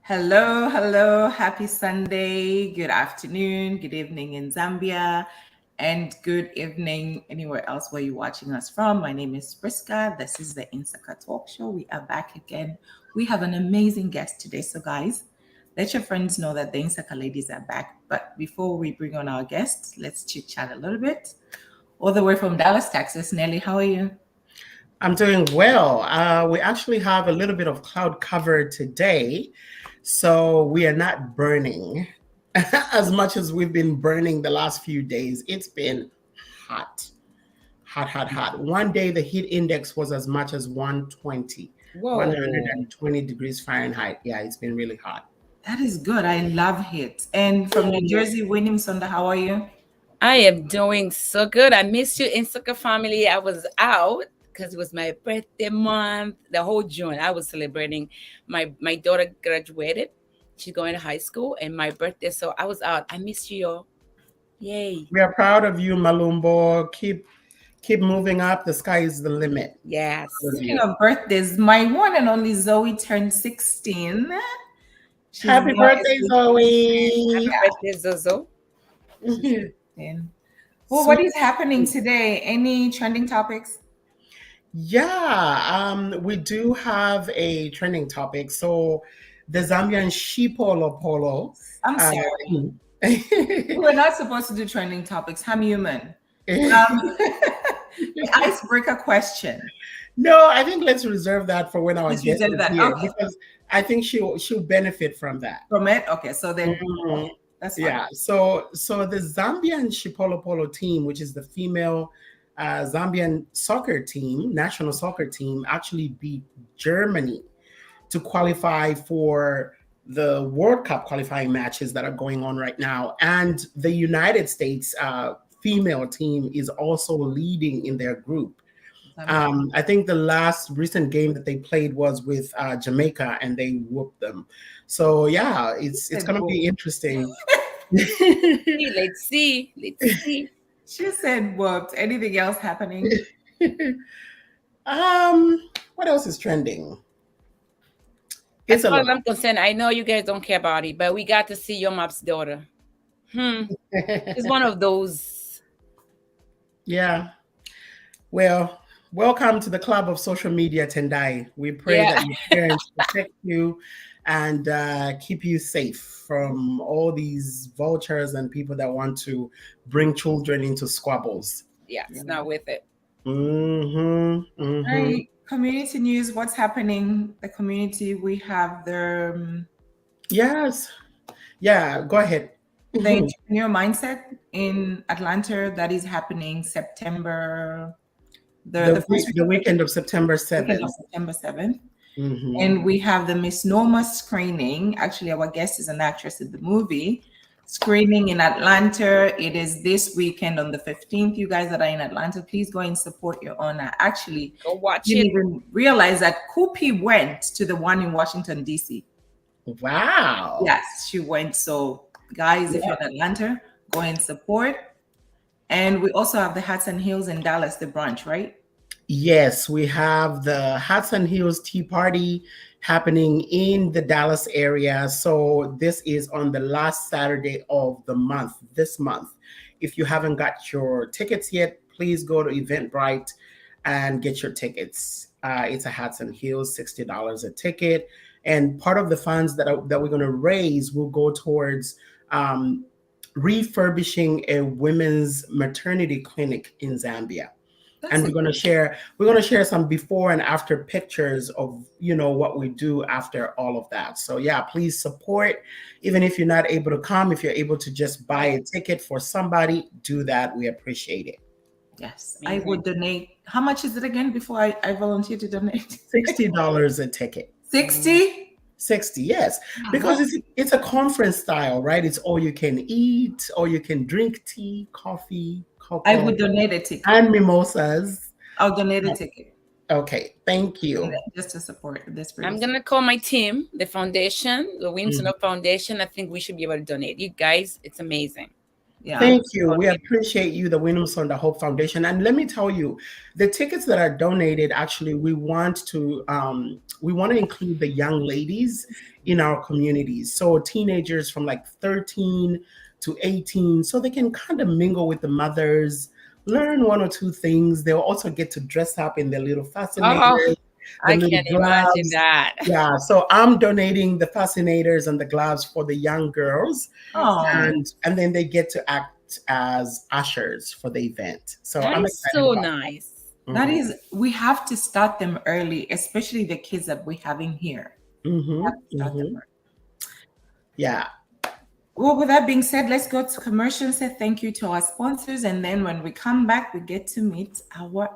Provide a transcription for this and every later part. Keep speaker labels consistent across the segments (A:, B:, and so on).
A: Hello, hello. Happy Sunday. Good afternoon, good evening in Zambia, and good evening anywhere else where you're watching us from. My name is Friska. This is the Insaka Talk Show. We are back again. We have an amazing guest today. So, guys, let your friends know that the Insaka ladies are back. But before we bring on our guests, let's chit chat a little bit. All the way from Dallas, Texas. Nelly, how are you?
B: I'm doing well. We actually have a little bit of cloud cover today, so we are not burning as much as we've been burning the last few days. It's been hot, hot, hot, hot. One day the heat index was as much as 120,
A: Whoa.
B: 120 degrees Fahrenheit. Yeah, it's been really hot.
A: That is good. I love it. And from New Jersey, Winnie Sonda, how are you?
C: I am doing so good. I missed you, Insaka family. I was out because it was my birthday month. The whole June, I was celebrating. My daughter graduated. She's going to high school, and my birthday. So I was out. I missed you, all. Yay!
B: We are proud of you, Malumbo. Keep moving up. The sky is the limit.
C: Yes.
A: Speaking of birthdays, my one and only Zoe turned 16. She's
B: Happy
A: now
B: birthday, Zoe.
C: Happy birthday, Zozo.
A: 16. Well, what is happening today? Any trending topics?
B: Yeah, we do have a trending topic. So the Zambian Shipolo Polo.
A: I'm
B: uh,
A: sorry. We're not supposed to do trending topics. I'm human. The icebreaker question.
B: No, I think let's reserve that for when our
A: Let's
B: guest
A: reserve
B: is
A: that.
B: here,
A: Okay.
B: because I think she'll benefit from that.
A: From it? Okay, so then
B: Mhm.
A: that's fine.
B: Yeah. So the Zambian Shipolo Polo team, which is the female Zambian soccer team, national soccer team, actually beat Germany to qualify for the World Cup qualifying matches that are going on right now. And the United States female team is also leading in their group. I think the last recent game that they played was with Jamaica, and they whooped them. So yeah, it's going to be interesting.
C: Let's see. Let's see.
A: She said whooped. Anything else happening?
B: What else is trending?
C: As far as I'm concerned, I know you guys don't care about it, but we got to see your mop's daughter. It's one of those.
B: Yeah. Well, welcome to the club of social media, Tendai. We pray that your parents protect you and keep you safe from all these vultures and people that want to bring children into squabbles.
C: Yeah, it's not worth it.
A: All right. Community news. What's happening? The community. We have the.
B: Yes. Yeah. Go ahead.
A: The entrepreneur mindset in Atlanta that is happening September.
B: The weekend of September 7th. And
A: we have the Misnomer screening. Actually, our guest is an actress in the movie. Screening in Atlanta. It is this weekend on the 15th. You guys that are in Atlanta, please go and support your honor. Actually,
C: go watch
A: didn't even realize that Kupi went to the one in Washington, D.C.
B: Wow.
A: Yes, she went. So, guys, if you're in Atlanta, go and support. And we also have the Hudson Hills in Dallas, the brunch, right?
B: Yes, we have the Hudson Hills Tea Party happening in the Dallas area. So this is on the last Saturday of the month, this month. If you haven't got your tickets yet, please go to Eventbrite and get your tickets. It's a Hudson Hills, $60 a ticket. And part of the funds that we're going to raise will go towards refurbishing a women's maternity clinic in Zambia. And we're going to share some before and after pictures of, what we do after all of that. So yeah, please support. Even if you're not able to come, if you're able to just buy a ticket for somebody, do that. We appreciate it.
A: Yes, I would donate. How much is it again before I volunteer to donate?
B: $60 a ticket.
A: 60?
B: 60, yes. Because it's a conference style, right? It's all you can eat, all you can drink tea, coffee, cocoa.
A: I would donate a ticket.
B: And mimosas.
A: I'll donate a ticket.
B: Okay, thank you.
A: Just to support this.
C: I'm going to call my team, the foundation, the Williamson Foundation. I think we should be able to donate. You guys, it's amazing.
A: Yeah.
B: Thank you. We appreciate you, the Williamson the Hope Foundation. And let me tell you, the tickets that are donated, actually, we want to include the young ladies in our communities. So teenagers from like 13 to 18, so they can kind of mingle with the mothers, learn one or two things. They'll also get to dress up in their little fascinators.
C: I can imagine that.
B: Yeah, so I'm donating the fascinators and the gloves for the young girls, and then they get to act as ushers for the event. So
C: that
B: I'm
C: is
B: excited
C: so
B: about
C: nice.
A: That is, we have to start them early, especially the kids that we're having here.
B: Yeah.
A: Well, with that being said, let's go to commercial and say thank you to our sponsors. And then when we come back, we get to meet our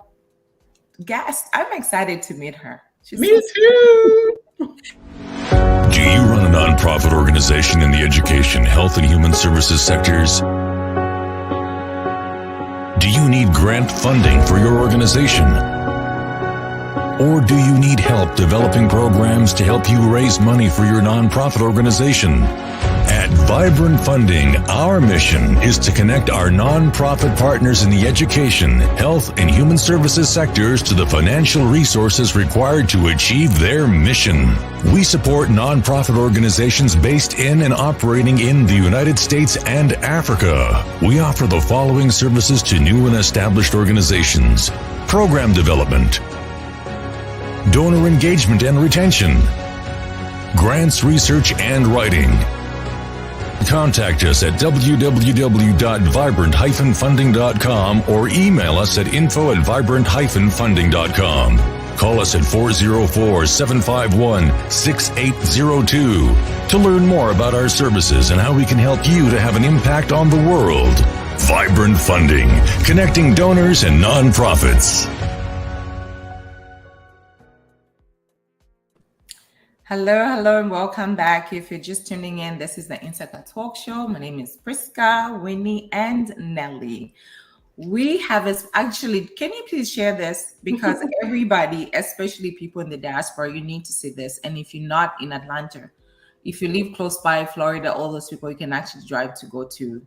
A: guest. I'm excited to meet her.
B: Me too.
D: Do you run a nonprofit organization in the education, health, and human services sectors? Do you need grant funding for your organization? Or do you need help developing programs to help you raise money for your nonprofit organization? At Vibrant Funding, our mission is to connect our nonprofit partners in the education, health, and human services sectors to the financial resources required to achieve their mission. We support nonprofit organizations based in and operating in the United States and Africa. We offer the following services to new and established organizations: program development, donor engagement and retention, grants research and writing. Contact us at www.vibrant-funding.com or email us at info@vibrant-funding.com. Call us at 404-751-6802 to learn more about our services and how we can help you to have an impact on the world. Vibrant Funding, connecting donors and nonprofits.
A: Hello, and welcome back. If you're just tuning in, this is the Insaka Talk Show. My name is Priska, Winnie, and Nelly. We have actually, can you please share this? Because everybody, especially people in the diaspora, you need to see this. And if you're not in Atlanta, if you live close by, Florida, all those people, you can actually drive to go to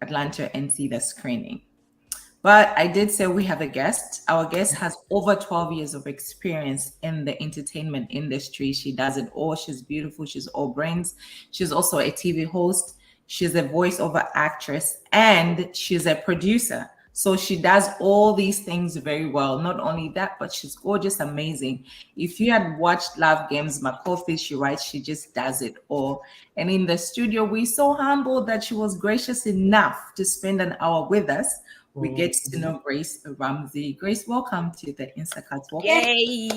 A: Atlanta and see the screening. But I did say we have a guest. Our guest has over 12 years of experience in the entertainment industry. She does it all. She's beautiful. She's all brains. She's also a TV host. She's a voiceover actress, and she's a producer. So she does all these things very well. Not only that, but she's gorgeous, amazing. If you had watched Love Games, McCoffee, she writes, she just does it all. And in the studio, we're so humbled that she was gracious enough to spend an hour with us. We get to know Grace Rumsey. Grace, welcome to the Insaka Talk.
C: Yay!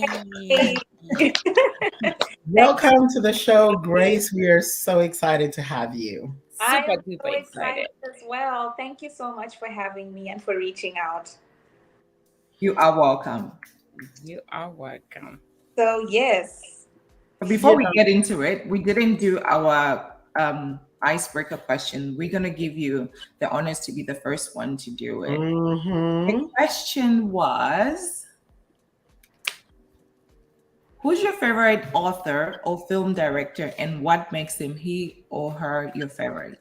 B: Welcome to the show, Grace. We are so excited to have you.
E: I'm
C: Super
E: so
C: duper
E: excited as well. Thank you so much for having me and for reaching out.
A: You are welcome.
C: You are welcome.
E: So yes.
A: Before we get into it, we didn't do our icebreaker question. We're going to give you the honors to be the first one to do it. The question was, who's your favorite author or film director, and what makes him, he or her, your favorite?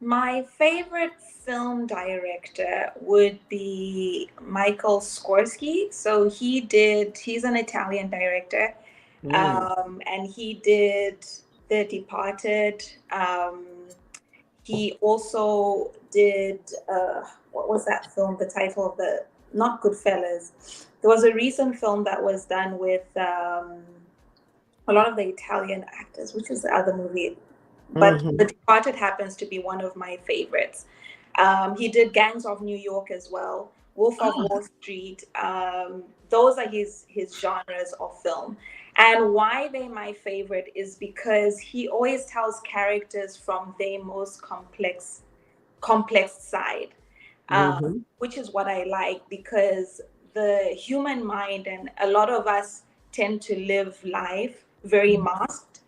E: My favorite film director would be Michael Skorsky. So he's an Italian director, and he did The Departed. He also did, what was that film? The title of not Goodfellas. There was a recent film that was done with a lot of the Italian actors, which is the other movie. But The Departed happens to be one of my favorites. He did Gangs of New York as well, Wolf of Wall Street. Those are his genres of film. And why they're my favorite is because he always tells characters from their most complex side, which is what I like, because the human mind, and a lot of us tend to live life very masked.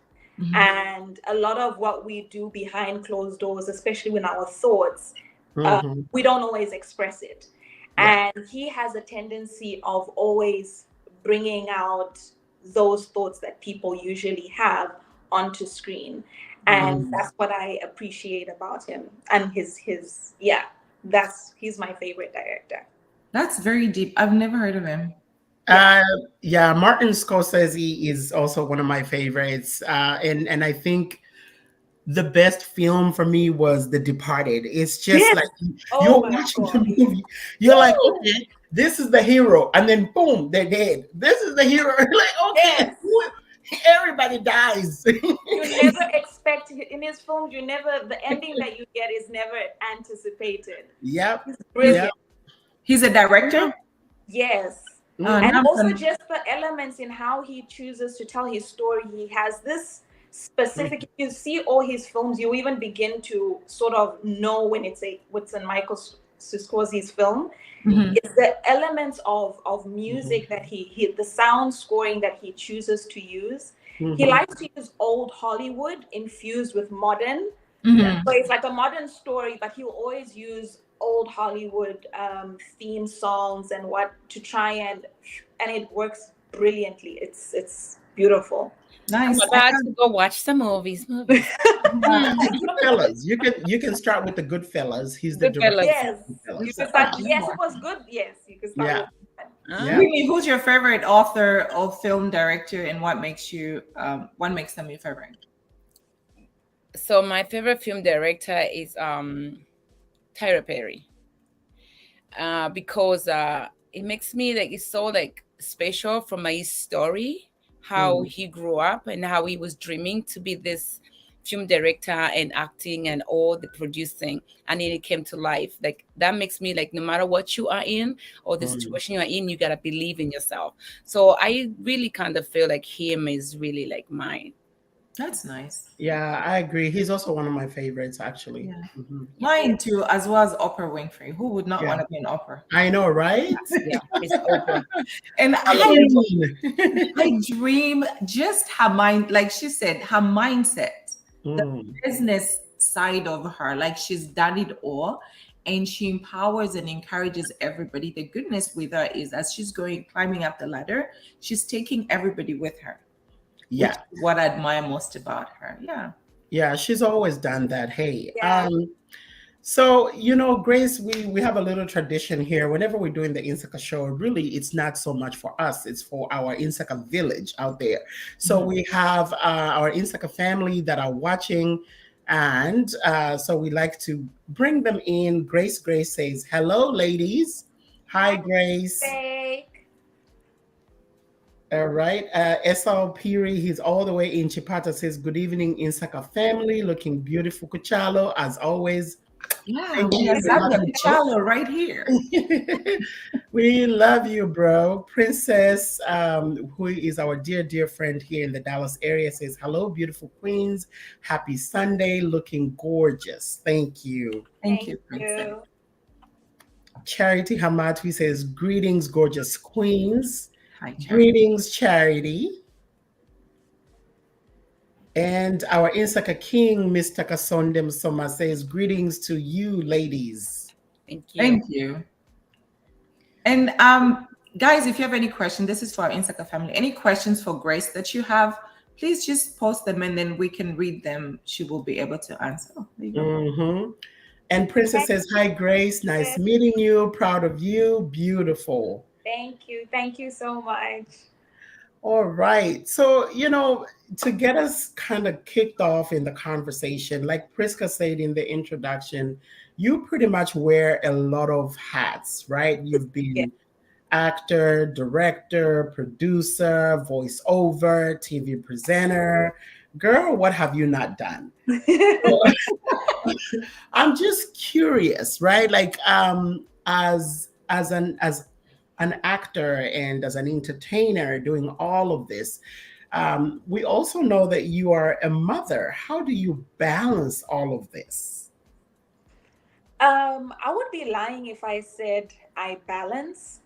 E: And a lot of what we do behind closed doors, especially with our thoughts, we don't always express it. And he has a tendency of always bringing out those thoughts that people usually have onto screen. And that's what I appreciate about him. And his he's my favorite director.
A: That's very deep. I've never heard of him.
B: Yeah, Martin Scorsese is also one of my favorites. And I think the best film for me was The Departed. It's just like you're watching the movie, you're like, okay, this is the hero, and then boom, they're dead. This is the hero. Like, okay, everybody dies.
E: You never expect in his films. The ending that you get is never anticipated.
B: Yep,
E: he's brilliant.
B: Yep.
A: He's a director.
E: Yes. And also just the elements in how he chooses to tell his story. He has this specific, you see all his films, you even begin to sort of know when it's in Michael Scorsese's film. It's the elements of music that he the sound scoring that he chooses to use. He likes to use old Hollywood infused with modern. So it's like a modern story, but he'll always use old Hollywood theme songs and what to try and it works brilliantly. It's beautiful.
A: Nice.
C: I'm about to go watch some movies.
B: Goodfellas. You can start with the Goodfellas. He's the director.
E: Yes. You can start, yes, it was good. Yes, you can start with that.
A: Really, who's your favorite author or film director, and what makes them your favorite?
C: So my favorite film director is Tyler Perry. Because it makes me like it's so like special from my story, how he grew up and how he was dreaming to be this film director and acting and all the producing, and then it came to life. Like that makes me like no matter what you are in or the situation you are in, you gotta believe in yourself. So I really kind of feel like him is really like mine.
A: That's nice.
B: Yeah, I agree. He's also one of my favorites, actually.
A: Yeah. Mine too, as well as Oprah Winfrey. Who would not want to be an Oprah?
B: I know, right?
C: Yeah, it's Oprah.
A: And I dream just her mind, like she said, her mindset, the business side of her, like she's done it all. And she empowers and encourages everybody. The goodness with her is as she's climbing up the ladder, she's taking everybody with her.
B: Yeah.
A: What I admire most about her.
B: Yeah, she's always done that. Hey. So, Grace, we have a little tradition here. Whenever we're doing the Insaka show, really, it's not so much for us. It's for our Insaka village out there. So we have our Insaka family that are watching. And so we like to bring them in. Grace says, hello, ladies. Hi, Grace.
E: Hey.
B: All right. Esau Piri, he's all the way in Chipata, says, good evening, Insaka family. Looking beautiful, Kuchalo, as always.
A: Yeah, we have Kuchalo right here.
B: We love you, bro. Princess, who is our dear friend here in the Dallas area, says, hello, beautiful queens. Happy Sunday. Looking gorgeous. Thank you.
A: Thank you, Princess.
B: Charity Hamatwi says, greetings, gorgeous queens.
A: Hi, Charity.
B: Greetings, Charity. And our Insaka King, Mr. Kasondem Soma, says, greetings to you, ladies.
C: Thank you.
A: Thank you. And guys, if you have any questions, this is for our Insaka family. Any questions for Grace that you have, please just post them and then we can read them. She will be able to answer. There you go.
B: And Princess says, hi, Grace. Nice meeting you. Proud of you. Beautiful.
E: Thank you. Thank you so much.
B: All right. So, to get us kind of kicked off in the conversation, like Priska said in the introduction, you pretty much wear a lot of hats, right? You've been actor, director, producer, voiceover, TV presenter. Girl, what have you not done? I'm just curious, right? Like, as an actor and as an entertainer doing all of this, we also know that you are a mother. How do you balance all of this?
E: I would be lying if I said I balance.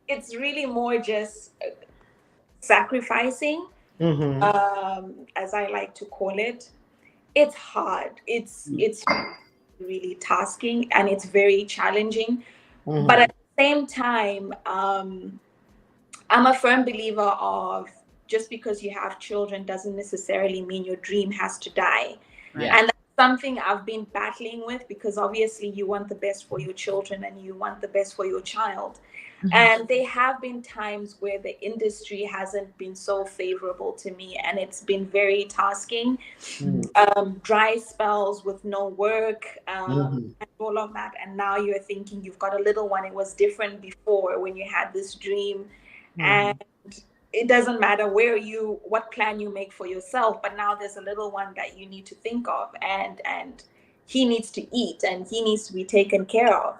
E: It's really more just sacrificing, as I like to call it. It's hard. It's really tasking and it's very challenging. But at the same time, I'm a firm believer of just because you have children doesn't necessarily mean your dream has to die.
C: Yeah.
E: And that's something I've been battling with, because obviously you want the best for your children and you want the best for your child. And there have been times where the industry hasn't been so favorable to me, and it's been very tasking. Dry spells with no work, and all of that. And now you're thinking you've got a little one. It was different before when you had this dream, and it doesn't matter what plan you make for yourself, but now there's a little one that you need to think of, and he needs to eat and he needs to be taken care of.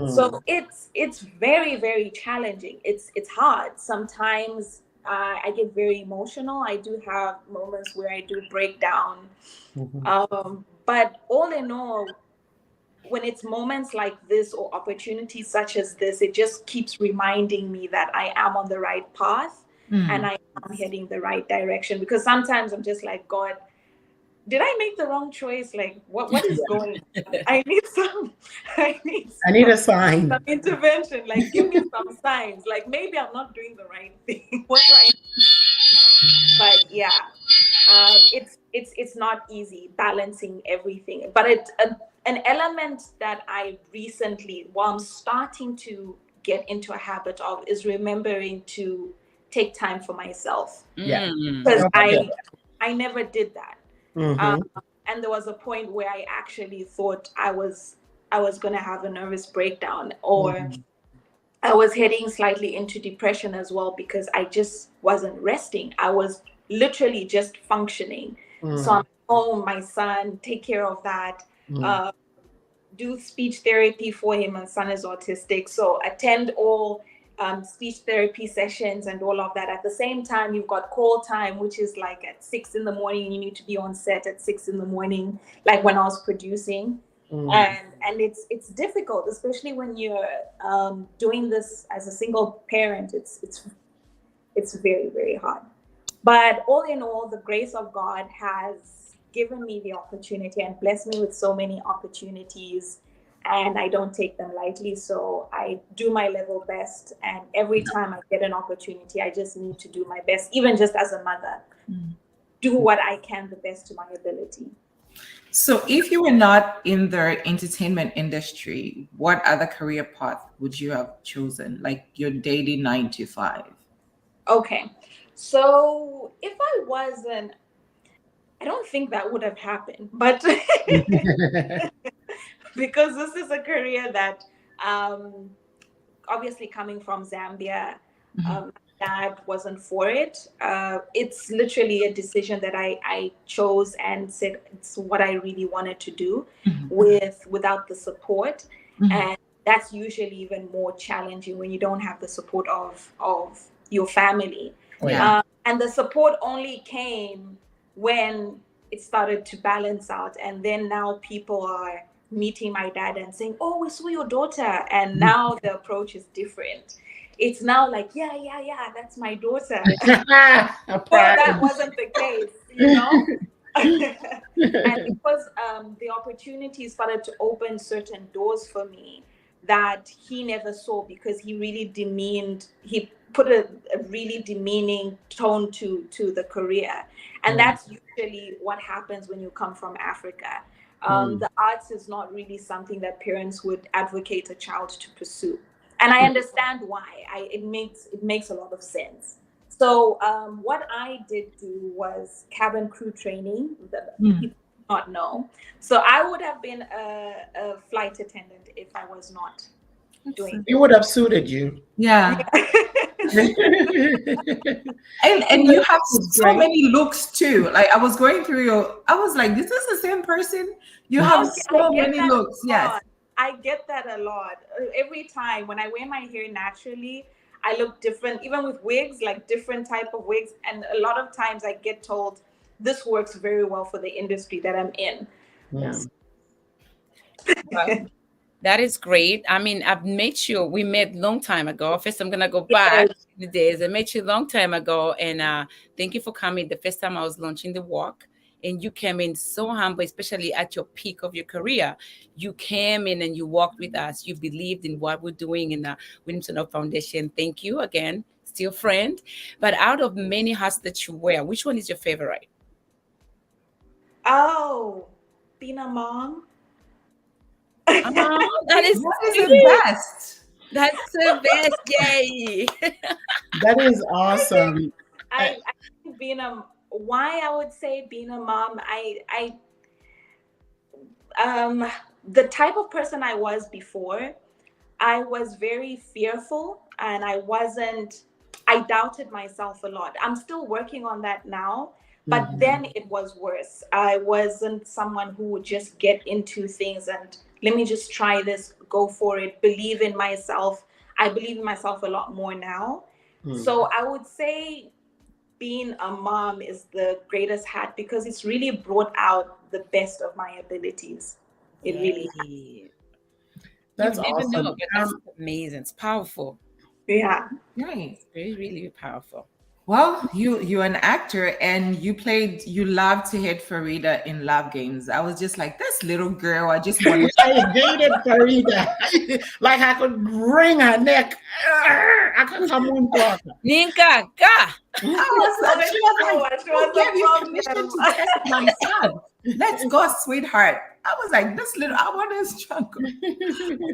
E: So it's very, very challenging. It's hard. Sometimes I get very emotional. I do have moments where I do break down. But all in all, when it's moments like this or opportunities such as this, it just keeps reminding me that I am on the right path and I am heading the right direction. Because sometimes I'm just like, God, did I make the wrong choice? Like, what is going on? I need
B: a sign.
E: Some intervention. Like, give me some signs. Like, maybe I'm not doing the right thing. What do I do? But yeah, it's not easy balancing everything. But it's an element that I recently, I'm starting to get into a habit of, is remembering to take time for myself.
B: Yeah,
E: because I never did that. And there was a point where I actually thought I was going to have a nervous breakdown, or I was heading slightly into depression as well, because I just wasn't resting. I was literally just functioning. So I'm home, my son, take care of that, do speech therapy for him. My son is autistic, so attend all speech therapy sessions and all of that. At the same time, you've got call time, which is like at 6 a.m, and you need to be on set at 6 a.m, like when I was producing. And it's difficult, especially when you're doing this as a single parent. It's very, very hard. But all in all, the grace of God has given me the opportunity and blessed me with so many opportunities, and I don't take them lightly. So I do my level best, and every time I get an opportunity, I just need to do my best, even just as a mother, do what I can the best to my ability.
A: So if you were not in the entertainment industry, what other career path would you have chosen, like your daily 9 to 5?
E: Okay, so if I wasn't, I don't think that would have happened, but because this is a career that, obviously coming from Zambia, dad wasn't for it. It's literally a decision that I chose and said it's what I really wanted to do without the support. And that's usually even more challenging when you don't have the support of your family. And the support only came when it started to balance out. And then now people are meeting my dad and saying, oh, we saw your daughter. And now the approach is different. It's now like, yeah, that's my daughter. Well, that wasn't the case, you know? And because the opportunity started to open certain doors for me that he never saw, because he really he put a really demeaning tone to the career. And that's usually what happens when you come from Africa. The arts is not really something that parents would advocate a child to pursue. And I understand why. It makes a lot of sense. So what I did do was cabin crew training that people not know. So I would have been a flight attendant if I was not doing it.
B: It would have suited you.
A: Yeah. and you have so many looks too. Like I was going through I was like, this is the same person? You have so many looks. Yes.
E: I get that a lot. Every time when I wear my hair naturally, I look different, even with wigs, like different type of wigs. And a lot of times I get told this works very well for the industry that I'm in.
C: That is great. I mean, I've met you. We met long time ago. First, I'm gonna go back the days. I met you a long time ago, and thank you for coming. The first time I was launching the walk, and you came in so humble, especially at your peak of your career. You came in and you walked with us. You believed in what we're doing in the Williamson Foundation. Thank you again. still friend. But out of many hats that you wear, which one is your favorite?
E: Oh, being a mom.
C: Oh, that is
A: the best.
C: That's the best. Yay.
B: That is awesome.
E: I think why I would say being a mom, the type of person I was before, I was very fearful and I doubted myself a lot. I'm still working on that now, but then it was worse. I wasn't someone who would just get into things and let me just try this, go for it, believe in myself. I believe in myself a lot more now. So I would say being a mom is the greatest hat because it's really brought out the best of my abilities. It really has.
B: That's
C: you never
B: awesome.
C: know, but that's amazing. It's powerful.
E: Yeah.
A: Nice.
C: Very, really powerful.
A: Well, you're an actor and you love to hit Farida in love games. I was just like, this little girl, I just wanted
B: I hated Farida. Like I could wring her neck. I could come on to her.
C: Ninka, ka.
A: She was like, who gave you permission to test my son? Let's go, sweetheart. I was like, I want to struggle.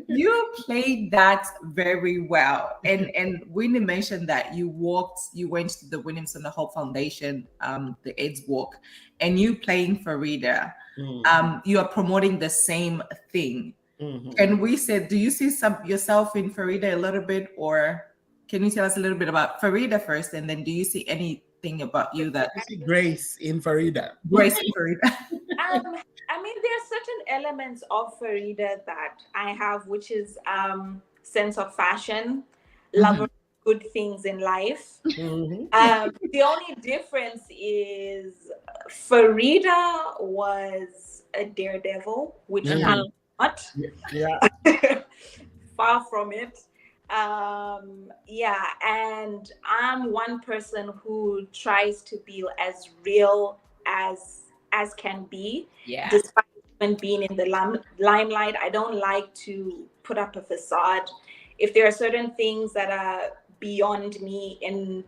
A: You played that very well. And Winnie mentioned that you went to the Williams and the Hope Foundation, the AIDS walk, and you playing Farida. You are promoting the same thing. And we said, do you see yourself in Farida a little bit, or can you tell us a little bit about Farida first, and then do you see anything about you that
B: I see Grace in Farida?
A: Grace in Farida?
E: I mean, there are certain elements of Farida that I have, which is sense of fashion, love of good things in life. The only difference is Farida was a daredevil, which I'm not.
B: Yeah.
E: Far from it. And I'm one person who tries to be as real as can be, despite even being in the limelight. I don't like to put up a facade. If there are certain things that are beyond me in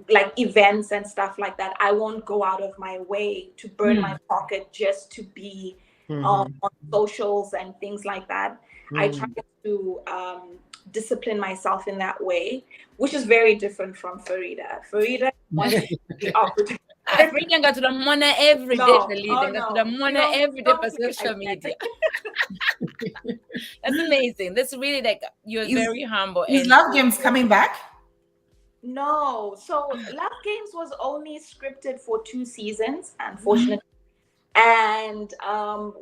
E: like events and stuff like that, I won't go out of my way to burn my pocket just to be on socials and things like that. I try to discipline myself in that way, which is very different from Farida. Farida wants the opportunity.
C: African got to the money every day. Got to the money every day for social media. That's amazing. That's really like you're very humble.
A: Is Love Games coming back?
E: No. So Love Games was only scripted for 2 seasons, unfortunately. And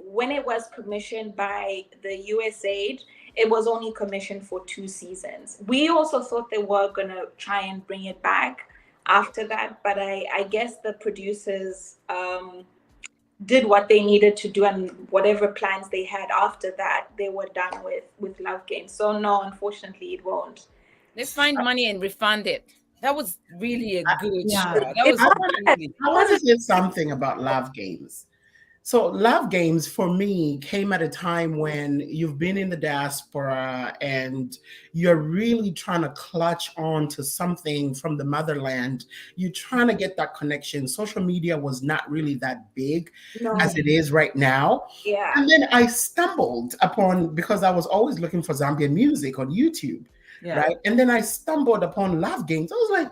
E: when it was commissioned by the USAID, it was only commissioned for 2 seasons. We also thought they were going to try and bring it back after that, but I guess the producers did what they needed to do, and whatever plans they had after that, they were done with Love Games. So no, unfortunately, it won't.
C: Let's find money and refund it. That was really a good show.
B: I want to say something about Love Games. So Love Games for me came at a time when you've been in the diaspora and you're really trying to clutch on to something from the motherland. You're trying to get that connection. Social media was not really that big as it is right now.
E: Yeah.
B: And then I stumbled upon, because I was always looking for Zambian music on YouTube, right? And then I stumbled upon Love Games. I was like,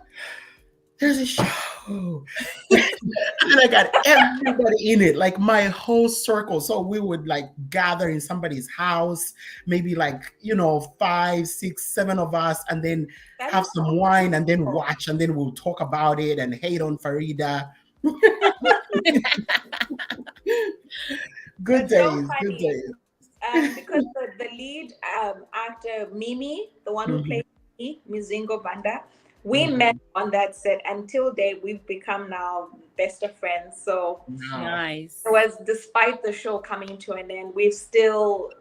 B: there's a show. And I got everybody in it, like my whole circle. So we would like gather in somebody's house, maybe like, 5, 6, 7 of us, and then have some wine and then watch, and then we'll talk about it and hate on Farida. Good days.
E: Because the lead actor, Mimi, the one who played me, Mizingo Banda, we met on that set. Until date, we've become now best of friends. So
C: nice.
E: It was, despite the show coming to an end, we're still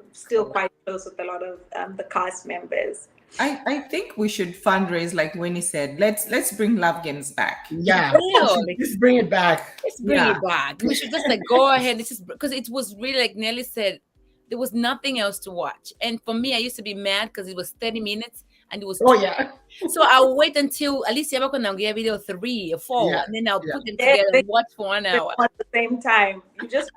E: quite close with a lot of the cast members.
A: I think we should fundraise, like Winnie said. Let's bring Love Games back.
B: Yeah, let's bring it back.
C: Let's bring it back. We should just like go ahead. This is because it was really, like Nelly said, there was nothing else to watch. And for me, I used to be mad because it was 30 minutes. and it was
B: Oh yeah.
C: so I'll wait until at least video 3 or 4,
B: Yeah,
C: and then I'll
B: yeah.
C: put them together and watch for 1 hour.
E: At the same time. You just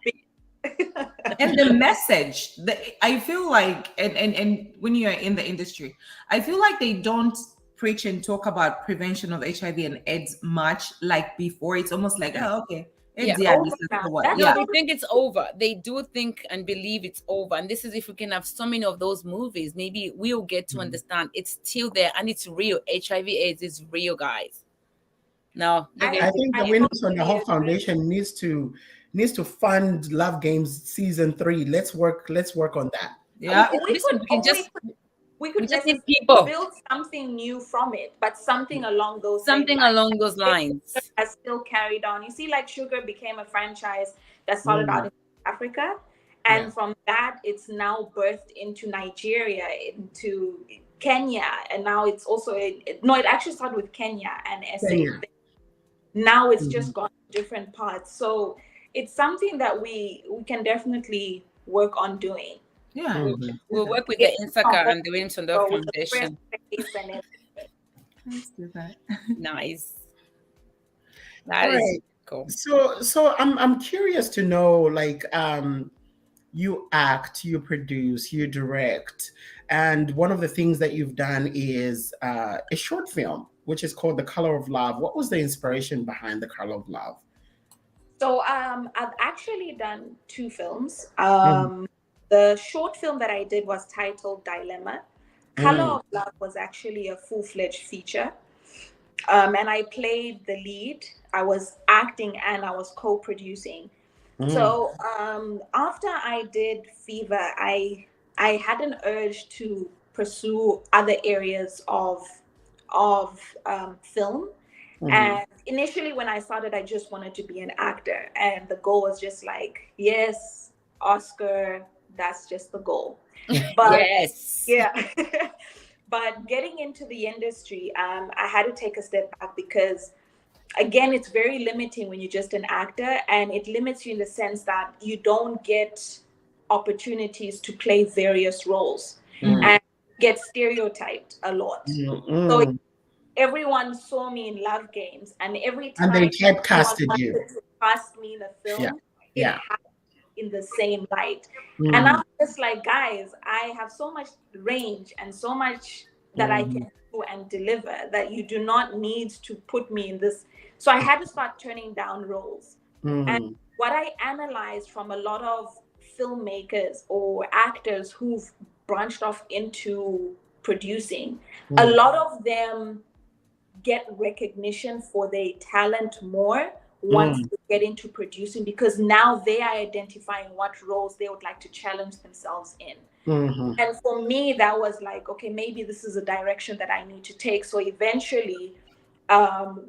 A: And the message, I feel like, and when you're in the industry, I feel like they don't preach and talk about prevention of HIV and AIDS much like before. It's almost like, oh, okay, AIDS,
C: Yeah.
A: this is
E: Now,
A: what,
E: that's
C: No,
A: yeah.
C: they think it's over. They do think and believe it's over. And this is if we can have so many of those movies, maybe we'll get to understand it's still there and it's real. HIV/AIDS is real, guys. No,
B: I think the Winners on the Hope Foundation needs to fund Love Games season 3. Let's work on that.
A: Yeah.
E: We could
C: just need people.
E: build something new from it, but something along those
C: lines
E: has still carried on. You see, like Sugar became a franchise that started out in Africa, and from that it's now birthed into Nigeria, into Kenya, and now it's also it actually started with Kenya and SA.
B: Kenya.
E: Now it's just gone to different parts. So it's something that we can definitely work on doing.
A: Yeah.
C: We'll work with the Insaka and the Williams on the Foundation.
A: Let's do that.
C: Nice. That is cool.
B: So I'm curious to know, like, you act, you produce, you direct, and one of the things that you've done is a short film, which is called The Color of Love. What was the inspiration behind The Color of Love?
E: So I've actually done 2 films. The short film that I did was titled Dilemma. Color of Love was actually a full-fledged feature. And I played the lead. I was acting and I was co-producing. So after I did Fever, I had an urge to pursue other areas of film. And initially when I started, I just wanted to be an actor. And the goal was just like, yes, Oscar, that's just the goal. But but getting into the industry, I had to take a step back because, again, it's very limiting when you're just an actor, and it limits you in the sense that you don't get opportunities to play various roles and get stereotyped a lot. So everyone saw me in Love Games, and every time
B: they typecasted you
E: to cast me in a film, it happened in the same light. And I'm just like, guys, I have so much range and so much that I can do and deliver that you do not need to put me in this. So I had to start turning down roles. And what I analyzed from a lot of filmmakers or actors who've branched off into producing, a lot of them get recognition for their talent more once they get into producing, because now they are identifying what roles they would like to challenge themselves in. And for me, that was like, okay, maybe this is a direction that I need to take. So eventually,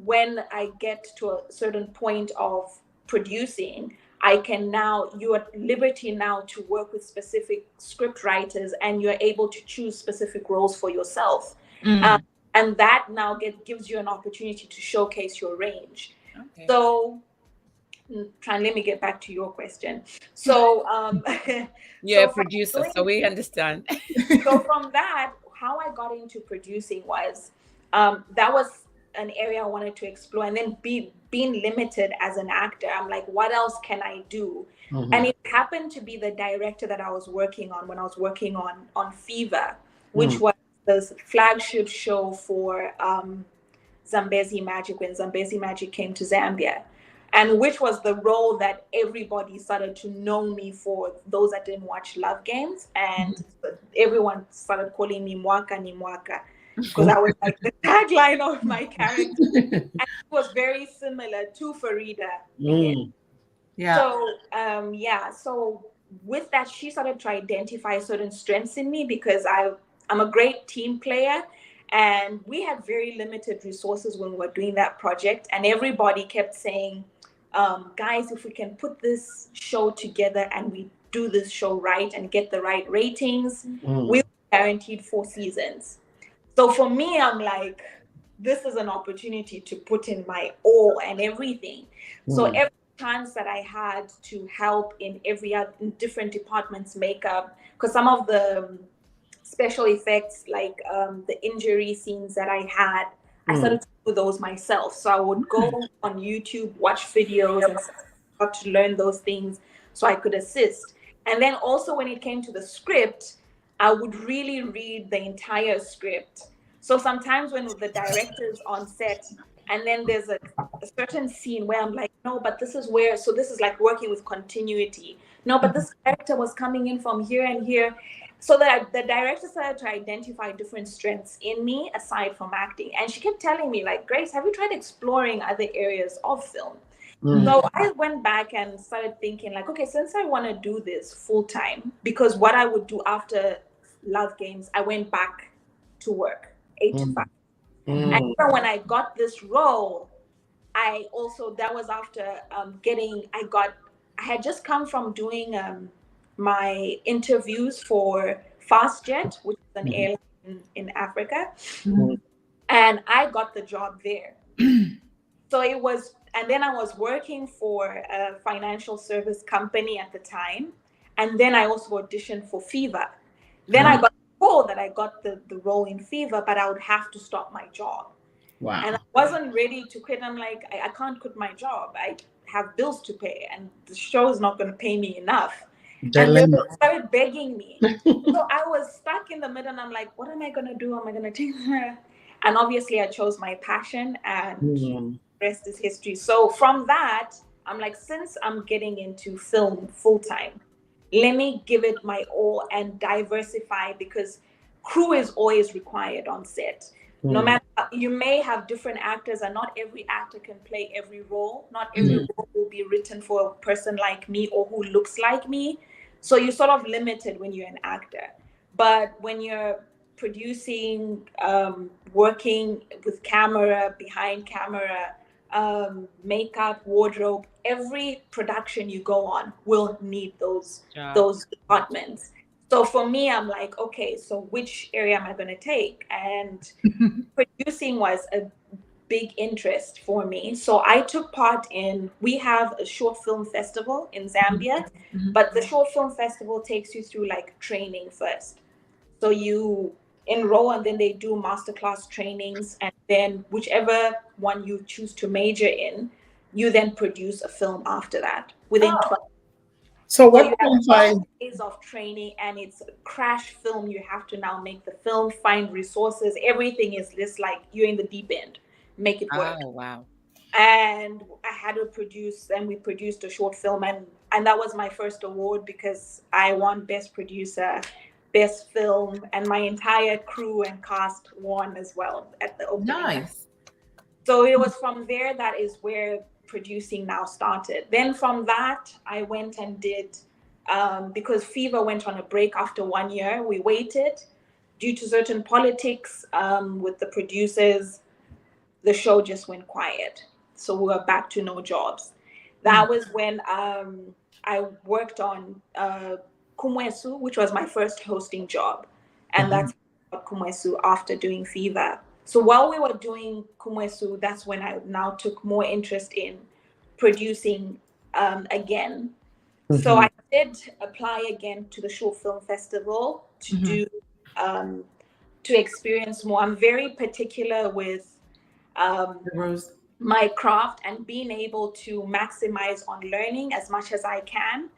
E: when I get to a certain point of producing, I can now, you're at liberty now to work with specific script writers, and you're able to choose specific roles for yourself. And that now gives you an opportunity to showcase your range. So let me get back to your question. So
C: you're a producer, so we understand.
E: So from that, how I got into producing was that was an area I wanted to explore, and then being limited as an actor, I'm like, what else can I do? And it happened to be the director that I was working on when I was working on Fever, which was the flagship show for Zambezi Magic, when Zambezi Magic came to Zambia, and which was the role that everybody started to know me for, those that didn't watch Love Games, and everyone started calling me Mwaka ni Mwaka, because I was like the tagline of my character. And it was very similar to Farida. So with that, she started to identify certain strengths in me, because I'm a great team player, and we had very limited resources when we were doing that project, and everybody kept saying, guys, if we can put this show together and we do this show right and get the right ratings, we're guaranteed 4 seasons. So for me, I'm like, this is an opportunity to put in my all and everything. So every chance that I had to help in in different departments, makeup, because some of special effects, like the injury scenes that I had. I started to do those myself. So I would go on YouTube, watch videos, and start to learn those things so I could assist. And then also when it came to the script, I would really read the entire script. So sometimes when the director's on set, and then there's a certain scene where I'm like, no, but this is where, so this is like working with continuity. No, but this character was coming in from here and here. So that the director started to identify different strengths in me aside from acting. And she kept telling me, like, Grace, have you tried exploring other areas of film? So I went back and started thinking, like, okay, since I want to do this full time, because what I would do after Love Games, I went back to work 8 to 5. And even when I got this role, I also, that was after I had just come from doing my interviews for FastJet, which is an airline in Africa. And I got the job there. So it was, and then I was working for a financial service company at the time. And then I also auditioned for Fever. Then I got told that I got the role in Fever, but I would have to stop my job.
B: Wow.
E: And I wasn't ready to quit. I'm like, I can't quit my job. I have bills to pay and the show is not going to pay me enough. And they started begging me. So I was stuck in the middle and I'm like, what am I going to do? Am I going to take her? And obviously I chose my passion and rest is history. So from that, I'm like, since I'm getting into film full time, let me give it my all and diversify, because crew is always required on set. No matter, you may have different actors and not every actor can play every role. Not every role will be written for a person like me or who looks like me. So you're sort of limited when you're an actor. But when you're producing, working with camera, behind camera, makeup, wardrobe, every production you go on will need those departments. So for me, I'm like, okay, so which area am I going to take? And producing was a big interest for me. So I took part in, we have a short film festival in Zambia, but the short film festival takes you through like training first. So you enroll and then they do masterclass trainings, and then whichever one you choose to major in, you then produce a film after that within 12.
B: So what
E: you have 12 days of training, and it's a crash film. You have to now make the film, find resources. Everything is just like you're in the deep end, make it work.
C: Oh, wow.
E: And I had to produce, and we produced a short film, and that was my first award because I won Best Producer, Best Film, and my entire crew and cast won as well at the opening.
A: Nice.
E: So it was from there, that is where producing now started. Then from that, I went and did, because Fever went on a break after 1 year, we waited due to certain politics with the producers, the show just went quiet. So we were back to no jobs. That was when I worked on Kumwesu, which was my first hosting job. And that's Kumwesu after doing Fever. So while we were doing Kumwesu, that's when I now took more interest in producing again. So I did apply again to the Short Film Festival to do, to experience more. I'm very particular with my craft and being able to maximize on learning as much as I can.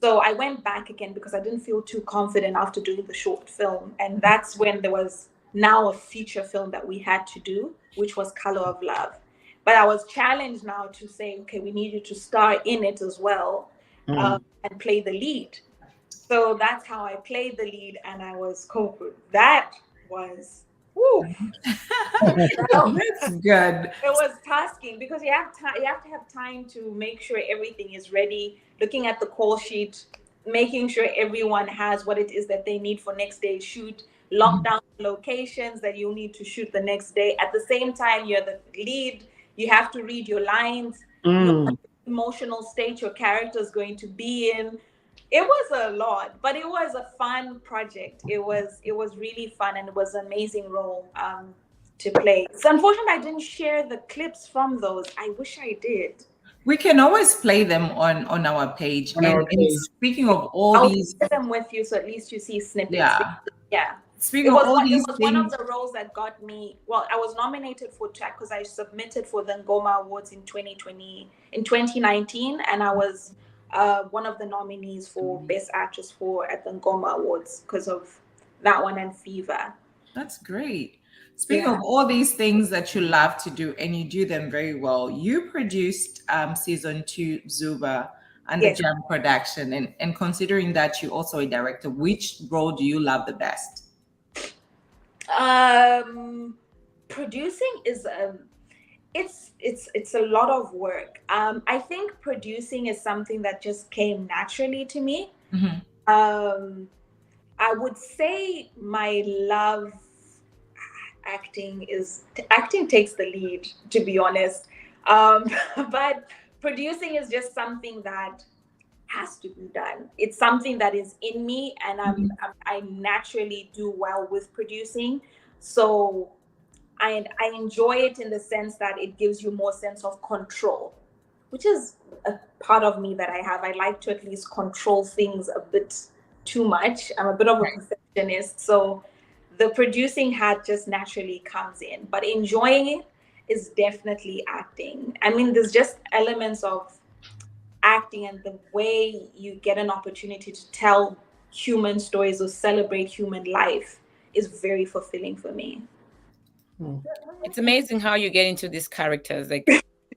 E: So I went back again because I didn't feel too confident after doing the short film. And that's when there was now a feature film that we had to do, which was Color of Love. But I was challenged now to say, okay, we need you to star in it as well and play the lead. So that's how I played the lead, and I was that was, woo.
A: That's good.
E: It was tasking because you have to have time to make sure everything is ready, looking at the call sheet, making sure everyone has what it is that they need for next day's shoot, lock down locations that you need to shoot the next day. At the same time, you're the lead. You have to read your lines, what emotional state your character is going to be in. It was a lot, but it was a fun project. It was really fun, and it was an amazing role to play. So unfortunately, I didn't share the clips from those. I wish I did.
A: We can always play them on our page. And speaking of all
E: I'll
A: these,
E: share them with you, so at least you see snippets.
A: Yeah.
E: Yeah.
A: Speaking of all
E: it
A: these
E: was one of
A: things,
E: the roles that got me. Well, I was nominated for track because I submitted for the Ngoma Awards in 2019, and I was one of the nominees for Best Actress at the Ngoma Awards because of that one and Fever.
A: that's great. Speaking of all these things that you love to do and you do them very well, you produced season 2 Zuba under Jam Production, and considering that you're also a director, which role do you love the best?
E: Producing is it's a lot of work. I think producing is something that just came naturally to me. I would say my love acting takes the lead, to be honest. But producing is just something that has to be done. It's something that is in me, and I naturally do well with producing. So I enjoy it in the sense that it gives you more sense of control, which is a part of me that I have. I like to at least control things a bit too much. I'm a bit of a perfectionist, so the producing hat just naturally comes in. But enjoying it is definitely acting. I mean, there's just elements of acting, and the way you get an opportunity to tell human stories or celebrate human life is very fulfilling for me.
C: It's amazing how you get into these characters. Like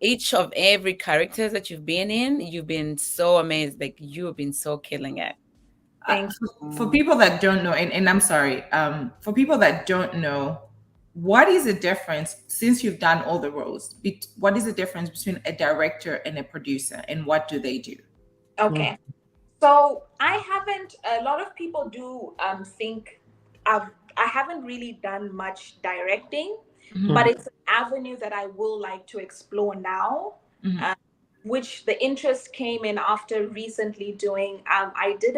C: each of every characters that you've been in, you've been so amazed. Like you've been so killing it.
E: Thanks.
A: For people that don't know, and I'm sorry, for people that don't know, what is the difference, since you've done all the roles, what is the difference between a director and a producer, and what do they do?
E: Okay. So a lot of people do think I haven't really done much directing, but it's an avenue that I will like to explore now, which the interest came in after recently doing, I did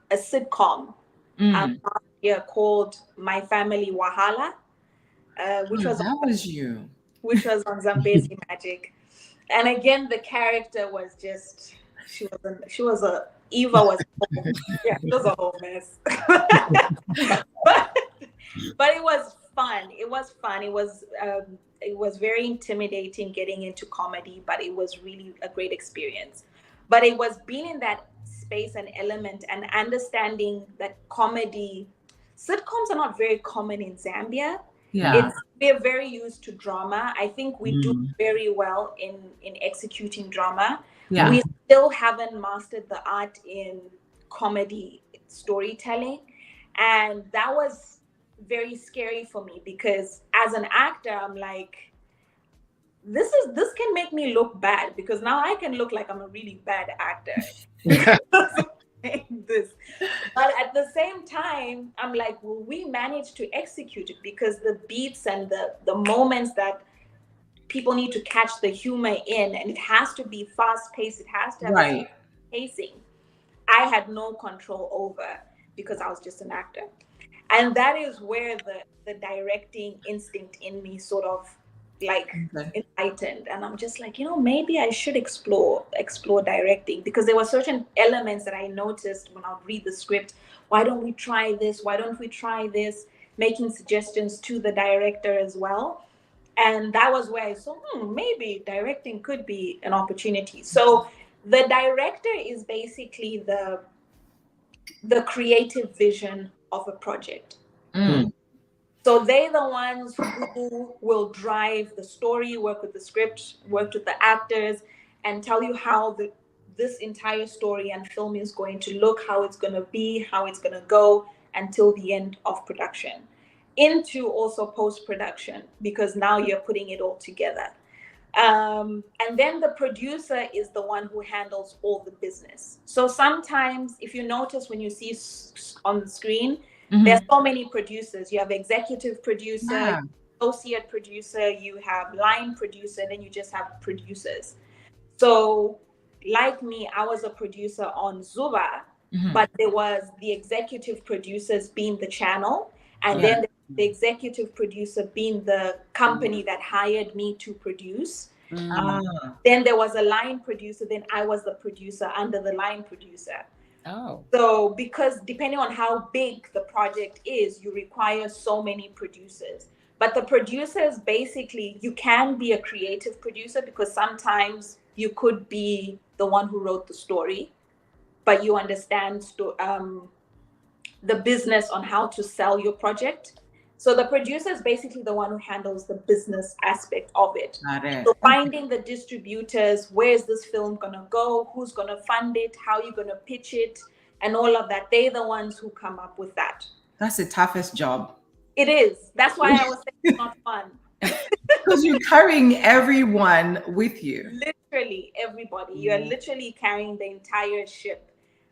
E: a sitcom last year called My Family Wahala, which was on Zambezi Magic. And again, the character was just, Eva was she was a whole mess. but it was fun. It was very intimidating getting into comedy, but it was really a great experience. But it was being in that space and element and understanding that sitcoms are not very common in Zambia. We're very used to drama. I think we do very well in executing drama. We still haven't mastered the art in comedy storytelling, and that was very scary for me, because as an actor, I'm like, this can make me look bad, because now I can look like I'm a really bad actor. This, but at the same time, I'm like, will we manage to execute it? Because the beats and the moments that people need to catch the humor in, and it has to be fast paced, it has to have pacing, I had no control over, because I was just an actor. And that is where the directing instinct in me sort of like enlightened, and I'm just like, maybe I should explore directing, because there were certain elements that I noticed when I would read the script. Why don't we try this? Why don't we try this? Making suggestions to the director as well. And that was where I saw, maybe directing could be an opportunity. So the director is basically the creative vision of a project. So they're the ones who will drive the story, work with the script, work with the actors, and tell you how this entire story and film is going to look, how it's going to be, how it's going to go until the end of production. Into also post-production, because now you're putting it all together. And then the producer is the one who handles all the business. So sometimes, if you notice when you see on the screen, there's so many producers. You have executive producer, associate producer, you have line producer, and then you just have producers. So like me, I was a producer on Zuba, but there was the executive producers being the channel, and then the executive producer being the company that hired me to produce. Then there was a line producer, then I was the producer under the line producer.
C: Oh.
E: So because depending on how big the project is, you require so many producers. But the producers, basically, you can be a creative producer because sometimes you could be the one who wrote the story, but you understand the business on how to sell your project. So the producer is basically the one who handles the business aspect of it.
A: Got it.
E: So finding the distributors, where's this film gonna go, who's gonna fund it, how you gonna pitch it, and all of that. They're the ones who come up with that.
A: That's the toughest job.
E: It is. That's why I was saying it's not fun.
A: Because you're carrying everyone with you.
E: Literally everybody. You are literally carrying the entire ship.